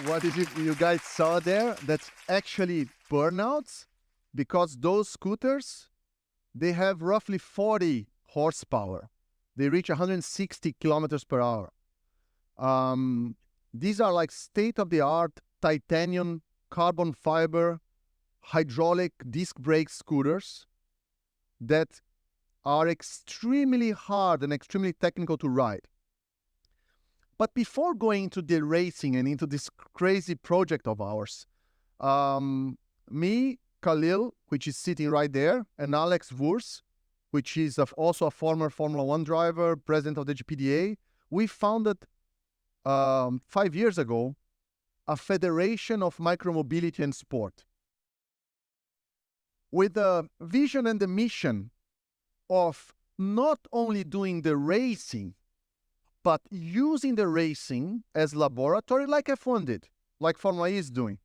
what did you guys saw there? That's actually burnouts, because those scooters, they have roughly 40 horsepower. They reach 160 kilometers per hour. These are like state-of-the-art titanium carbon fiber hydraulic disc brake scooters that are extremely hard and extremely technical to ride. But before going into the racing and into this crazy project of ours, me, Khalil, which is sitting right there, and Alex Wurs, which is also a former Formula One driver, president of the GPDA, we founded 5 years ago a federation of micromobility and sport, with the vision and the mission of not only doing the racing, but using the racing as laboratory like F1 did, like Formula E is doing.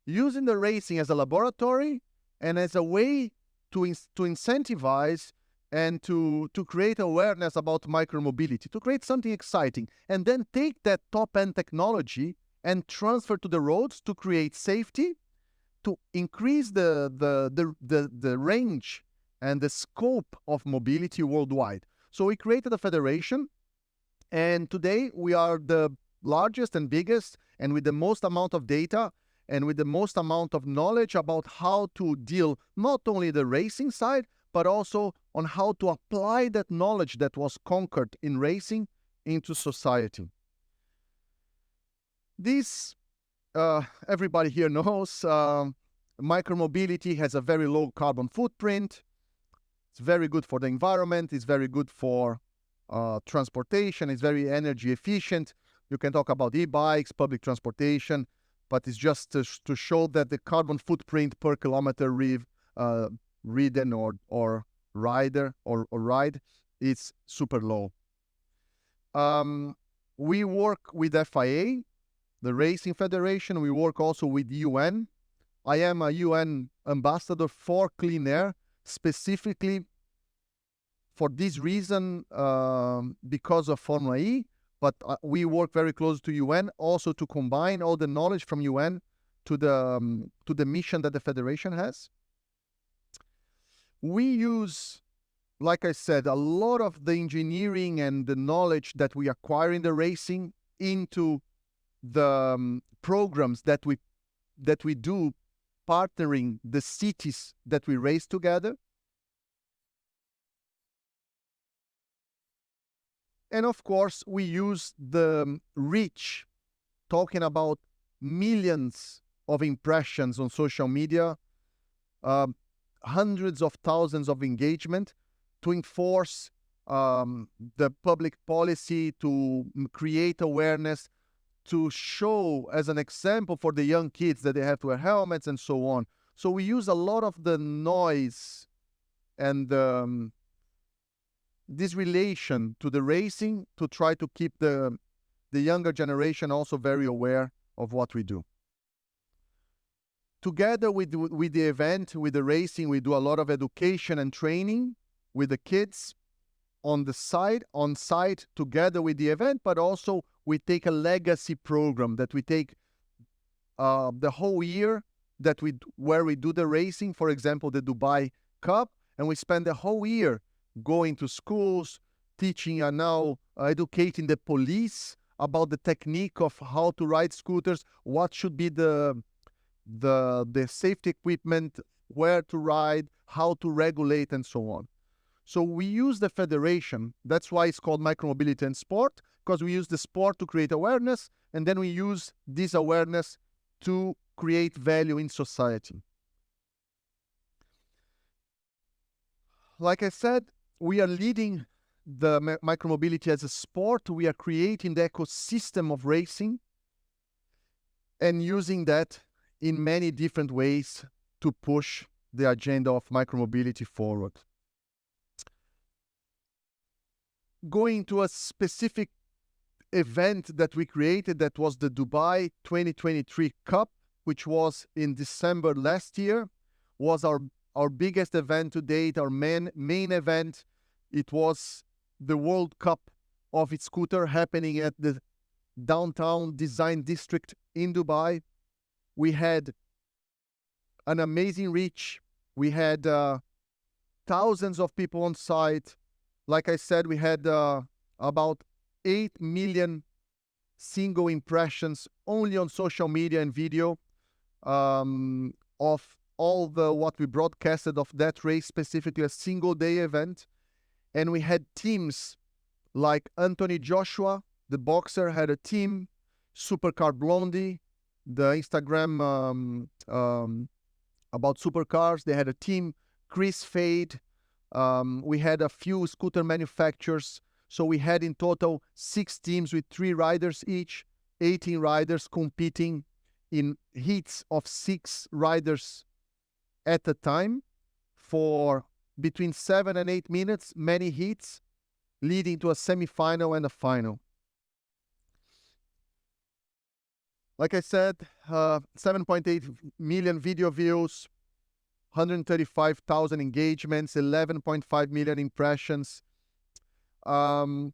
Using the racing as a laboratory and as a way to incentivize and to create awareness about micromobility, to create something exciting, and then take that top-end technology and transfer to the roads to create safety, to increase the range and the scope of mobility worldwide. So we created a federation, and today we are the largest and biggest, and with the most amount of data and with the most amount of knowledge about how to deal not only the racing side, but also on how to apply that knowledge that was conquered in racing into society. This, everybody here knows, micromobility has a very low carbon footprint. It's very good for the environment. It's very good for transportation. It's very energy efficient. You can talk about e-bikes, public transportation, but it's just to show that the carbon footprint per kilometer ridden or ride is super low. We work with FIA, the Racing Federation. We work also with UN. I am a UN ambassador for clean air, specifically for this reason, because of Formula E, but we work very close to UN also to combine all the knowledge from UN to the mission that the federation has. We use, like I said, a lot of the engineering and the knowledge that we acquire in the racing into the programs that we do, partnering the cities that we race together. And of course, we use the reach, talking about millions of impressions on social media, hundreds of thousands of engagement to enforce the public policy, to create awareness, to show as an example for the young kids that they have to wear helmets and so on. So we use a lot of the noise and this relation to the racing to try to keep the younger generation also very aware of what we do. Together with the event, with the racing, we do a lot of education and training with the kids on site together with the event, but also we take a legacy program that we take the whole year where we do the racing, for example, the Dubai Cup, and we spend the whole year going to schools, teaching and now educating the police about the technique of how to ride scooters, what should be the safety equipment, where to ride, how to regulate, and so on. So we use the federation. That's why it's called Micromobility and Sport, because we use the sport to create awareness, and then we use this awareness to create value in society. Like I said, we are leading the micromobility as a sport. We are creating the ecosystem of racing and using that in many different ways to push the agenda of micromobility forward. Going to a specific event that we created, that was the Dubai 2023 Cup, which was in December last year, was our biggest event to date, our main event. It was the World Cup of its scooter happening at the downtown design district in Dubai. We had an amazing reach. We had thousands of people on site. Like I said, we had about 8 million single impressions only on social media and video of all the what we broadcasted of that race, specifically a single day event. And we had teams like Anthony Joshua, the boxer, had a team. Supercar Blondie, the Instagram about supercars, they had a team. Chris Fade. We had a few scooter manufacturers. So we had in total 6 teams with 3 riders each, 18 riders competing in heats of 6 riders at a time for between 7 and 8 minutes, many heats, leading to a semi-final and a final. Like I said, 7.8 million video views, 135,000 engagements, 11.5 million impressions. The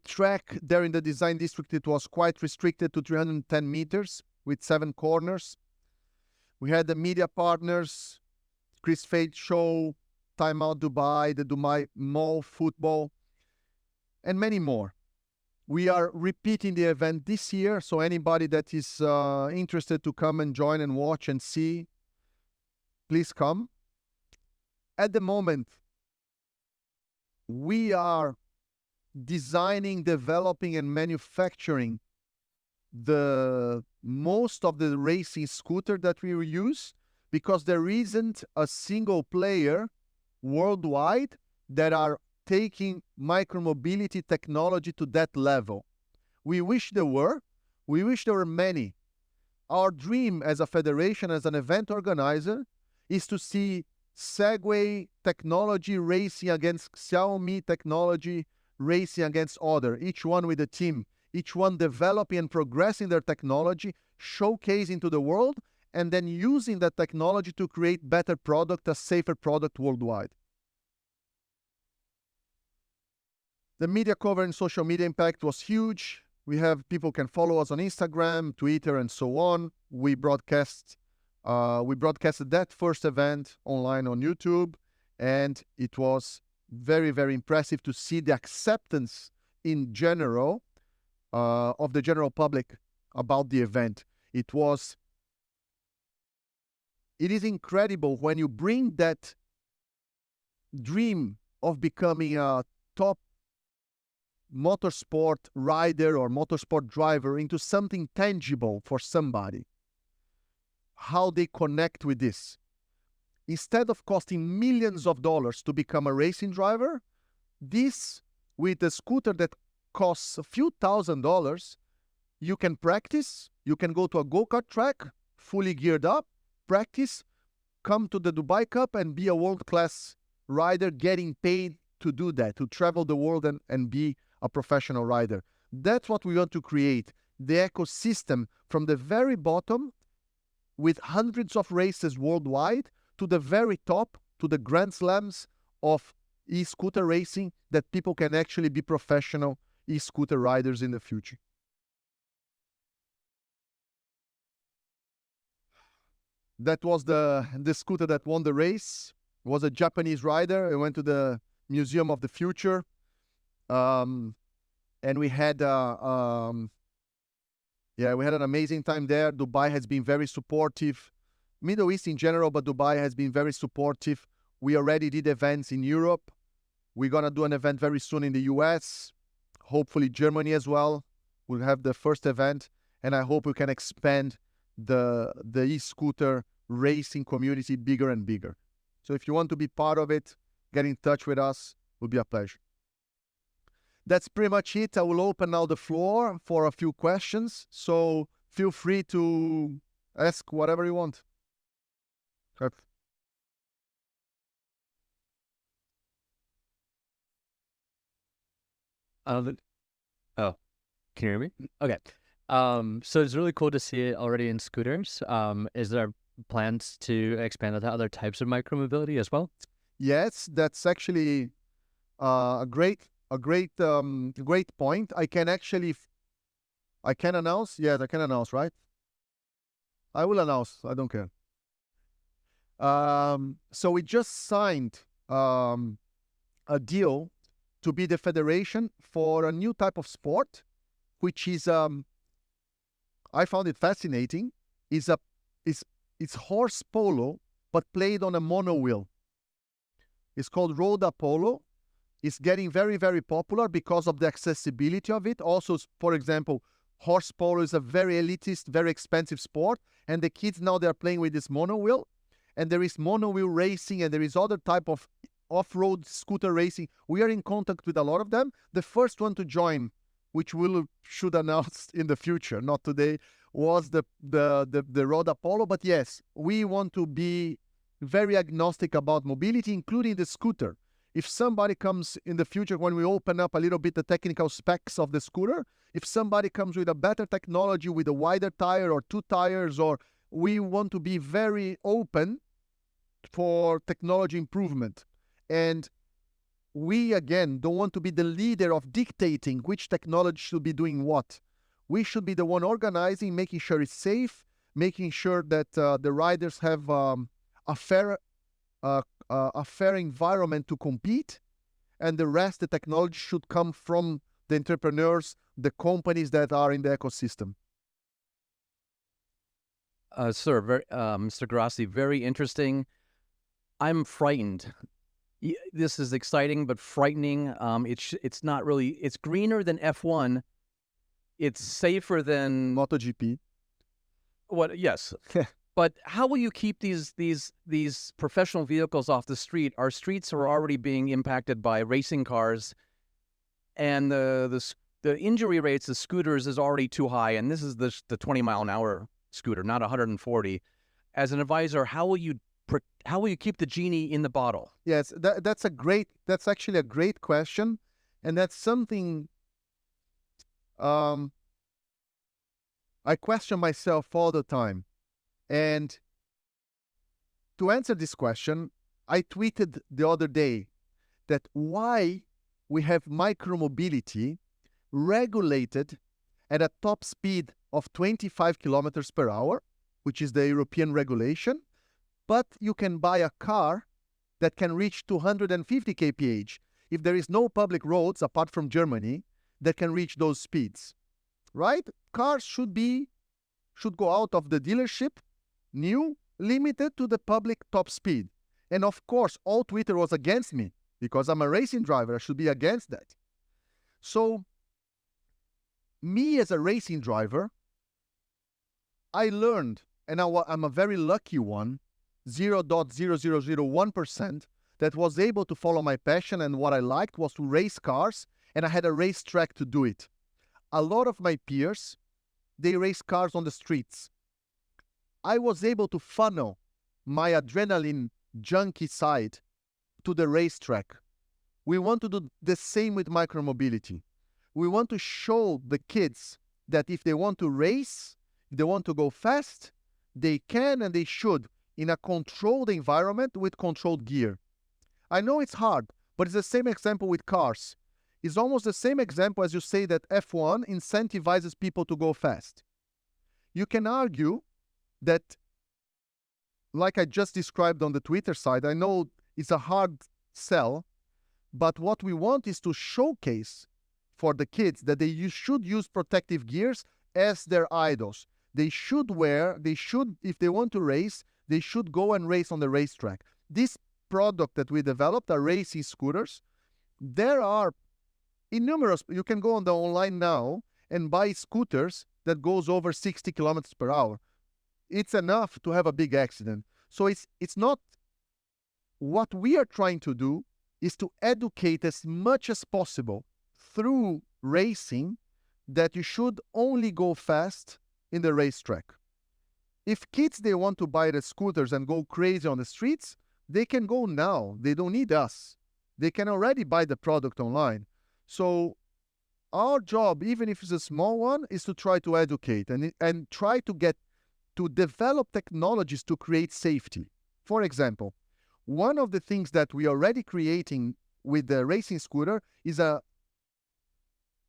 track there in the design district, it was quite restricted to 310 meters with 7 corners. We had the media partners, Chris Fade Show, Time Out Dubai, the Dubai Mall Football, and many more. We are repeating the event this year, so anybody that is interested to come and join and watch and see, please come. At the moment, we are designing, developing, and manufacturing the most of the racing scooter that we will use, because there isn't a single player worldwide that are taking micromobility technology to that level. We wish there were. We wish there were many. Our dream as a federation, as an event organizer, is to see Segway technology racing against Xiaomi technology, racing against other, each one with a team, each one developing and progressing their technology, showcasing to the world, and then using that technology to create better product, a safer product worldwide. The media cover and social media impact was huge. We have people can follow us on Instagram, Twitter, and so on. We broadcasted that first event online on YouTube, and it was very, very impressive to see the acceptance in general of the general public about the event. It is incredible when you bring that dream of becoming a top motorsport rider or motorsport driver into something tangible for somebody. How they connect with this. Instead of costing millions of dollars to become a racing driver, this, with a scooter that costs a few $1,000s, you can practice, you can go to a go-kart track, fully geared up, practice, come to the Dubai Cup and be a world-class rider, getting paid to do that, to travel the world and be a professional rider. That's what we want to create, the ecosystem from the very bottom, with hundreds of races worldwide, to the very top, to the Grand Slams of e-scooter racing, that people can actually be professional e-scooter riders in the future. That was the scooter that won the race. It was a Japanese rider. It went to the Museum of the Future. And we had we had an amazing time there. Dubai has been very supportive. Middle East in general, but Dubai has been very supportive. We already did events in Europe. We're going to do an event very soon in the US, hopefully Germany as well. We'll have the first event, and I hope we can expand the e-scooter racing community bigger and bigger. So if you want to be part of it, get in touch with us. It will be a pleasure. That's pretty much it. I will open now the floor for a few questions. So feel free to ask whatever you want. Oh, can you hear me? Okay. So it's really cool to see it already in scooters. Is there plans to expand it to other types of micromobility as well? Yes, that's actually a great point. I can announce. Yes, I can announce, right? I will announce. I don't care. So we just signed a deal to be the federation for a new type of sport, which is I found it fascinating. It's horse polo, but played on a mono wheel. It's called road polo. It's getting very, very popular because of the accessibility of it. Also, for example, horse polo is a very elitist, very expensive sport, and the kids now they're playing with this mono wheel. And there is mono wheel racing, and there is other type of off-road scooter racing. We are in contact with a lot of them. The first one to join, which we should announce in the future, not today, was the road polo. But yes, we want to be very agnostic about mobility, including the scooter. If somebody comes in the future, when we open up a little bit the technical specs of the scooter, if somebody comes with a better technology, with a wider tire or 2 tires, or we want to be very open for technology improvement. And we, again, don't want to be the leader of dictating which technology should be doing what. We should be the one organizing, making sure it's safe, making sure that the riders have a fair environment to compete, and the rest, the technology should come from the entrepreneurs, the companies that are in the ecosystem. Sir, Mr. Grassi, very interesting. I'm frightened. This is exciting, but frightening. It's not really. It's greener than F1. It's safer than MotoGP. what? Yes, but how will you keep these professional vehicles off the street? Our streets are already being impacted by racing cars, and the injury rates of scooters is already too high. And this is the 20-mile-an-hour scooter, not 140. As an advisor, how will you keep the genie in the bottle? Yes, that's actually a great question, and that's something I question myself all the time. And to answer this question, I tweeted the other day that why we have micromobility regulated at a top speed of 25 kilometers per hour, which is the European regulation, but you can buy a car that can reach 250 kph if there is no public roads apart from Germany that can reach those speeds, right? Cars should go out of the dealership new, limited to the public top speed. And of course, all Twitter was against me because I'm a racing driver. I should be against that. So me as a racing driver, I learned, and I'm a very lucky one, 0.0001%, that was able to follow my passion, and what I liked was to race cars, and I had a racetrack to do it. A lot of my peers, they race cars on the streets. I was able to funnel my adrenaline junkie side to the racetrack. We want to do the same with micromobility. We want to show the kids that if they want to race, if they want to go fast, they can and they should in a controlled environment with controlled gear. I know it's hard, but it's the same example with cars. It's almost the same example as you say that F1 incentivizes people to go fast. You can argue that, like I just described on the Twitter side, I know it's a hard sell, but what we want is to showcase for the kids that they should use protective gears as their idols. They should if they want to race, they should go and race on the racetrack. This product that we developed are racing scooters. There are innumerous, you can go on the online now and buy scooters that goes over 60 kilometers per hour. It's enough to have a big accident. So it's not, what we are trying to do is to educate as much as possible through racing that you should only go fast in the racetrack. If kids, they want to buy the scooters and go crazy on the streets, they can go now. They don't need us. They can already buy the product online. So our job, even if it's a small one, is to try to educate and try to develop technologies to create safety. For example, one of the things that we are already creating with the racing scooter is a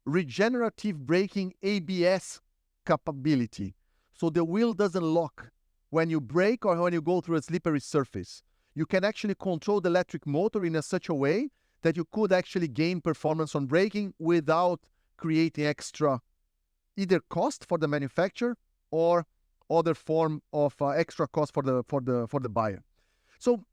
regenerative braking ABS capability. So the wheel doesn't lock when you brake or when you go through a slippery surface. You can actually control the electric motor in such a way that you could actually gain performance on braking without creating extra either cost for the manufacturer or other form of extra cost for the buyer. So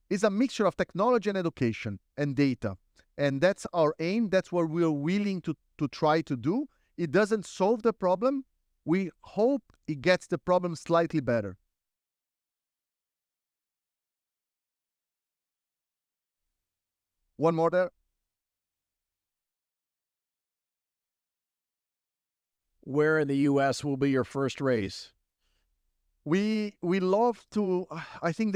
it's a mixture of technology and education and data. And that's our aim. That's what we're willing to try to do. It doesn't solve the problem. We hope it gets the problem slightly better. One more there. Where in the U.S. will be your first race? We love to, I think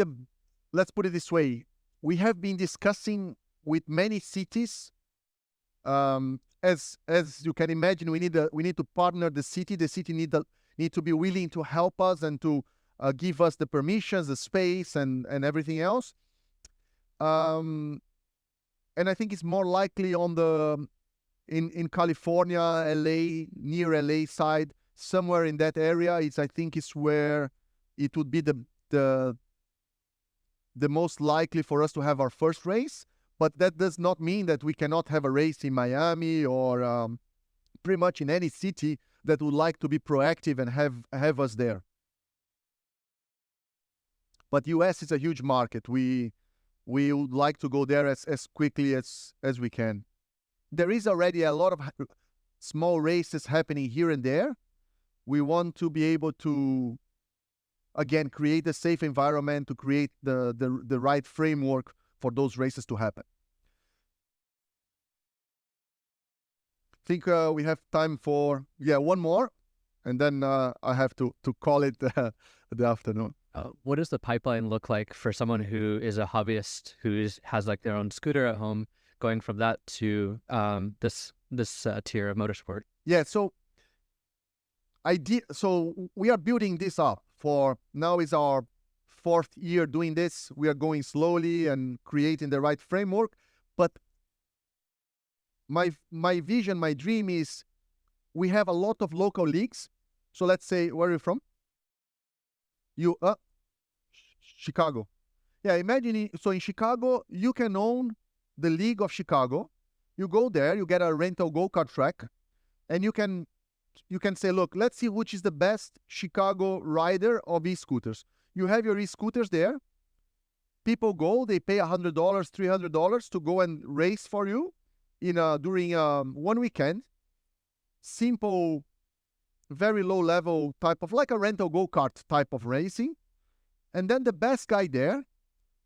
let's put it this way. We have been discussing with many cities. As you can imagine, we need to partner the city. The city need to be willing to help us and to give us the permissions, the space, and everything else. And I think it's more likely on in California, LA, near LA side, somewhere in that area. I think it's where it would be the most likely for us to have our first race. But that does not mean that we cannot have a race in Miami or pretty much in any city that would like to be proactive and have us there. But US is a huge market. We would like to go there as quickly as we can. There is already a lot of small races happening here and there. We want to be able to, again, create a safe environment, to create the right framework for those races to happen. I think we have time for, one more, and then I have to call it the afternoon. What does the pipeline look like for someone who is a hobbyist who has like their own scooter at home, going from that to this tier of motorsport? Yeah, so we are building this up. For now is our 4th year doing this. We are going slowly and creating the right framework. But my vision, my dream is we have a lot of local leagues. So let's say, where are you from? Chicago. Yeah, imagine, so in Chicago, you can own the League of Chicago. You go there, you get a rental go-kart track, and you can say, look, let's see which is the best Chicago rider of e-scooters. You have your e-scooters there. People go, they pay $100, $300 to go and race for you during one weekend. Simple, very low level type of, like a rental go-kart type of racing. And then the best guy there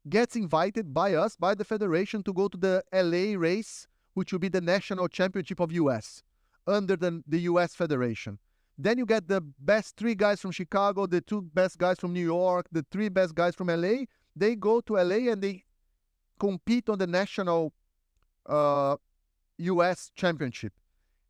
gets invited by us, by the federation, to go to the LA race, which will be the national championship of US, under the US Federation. Then you get the best 3 guys from Chicago, the 2 best guys from New York, the 3 best guys from LA. They go to LA and they compete on the national US championship.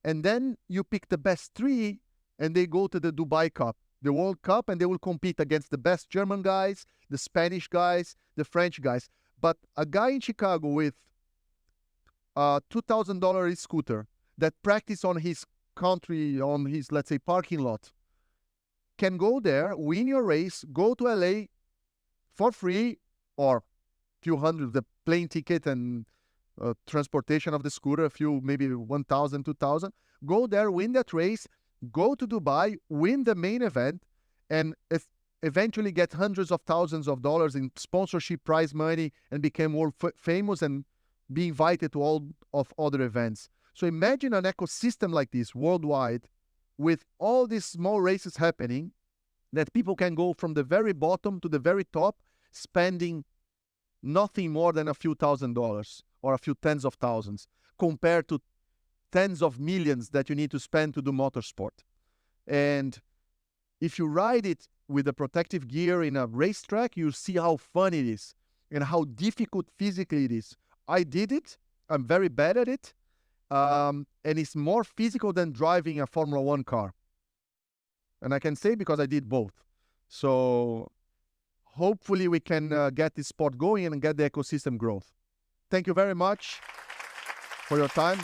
And then you pick the best 3 and they go to the Dubai Cup, the World Cup, and they will compete against the best German guys, the Spanish guys, the French guys. But a guy in Chicago with a $2,000 e-scooter that practice on his country, on his, let's say, parking lot, can go there, win your race, go to LA for free or few hundred, the plane ticket and transportation of the scooter, a few, maybe 1,000, 2,000, go there, win that race, go to Dubai, win the main event, and eventually get hundreds of thousands of dollars in sponsorship prize money and become world famous and be invited to all of other events. So imagine an ecosystem like this worldwide with all these small races happening, that people can go from the very bottom to the very top, spending nothing more than a few $1,000s or a few tens of thousands, compared to tens of millions that you need to spend to do motorsport. And if you ride it with the protective gear in a racetrack, you see how fun it is and how difficult physically it is. I did it. I'm very bad at it. And it's more physical than driving a Formula 1 car. And I can say because I did both. So hopefully we can get this sport going and get the ecosystem growth. Thank you very much for your time.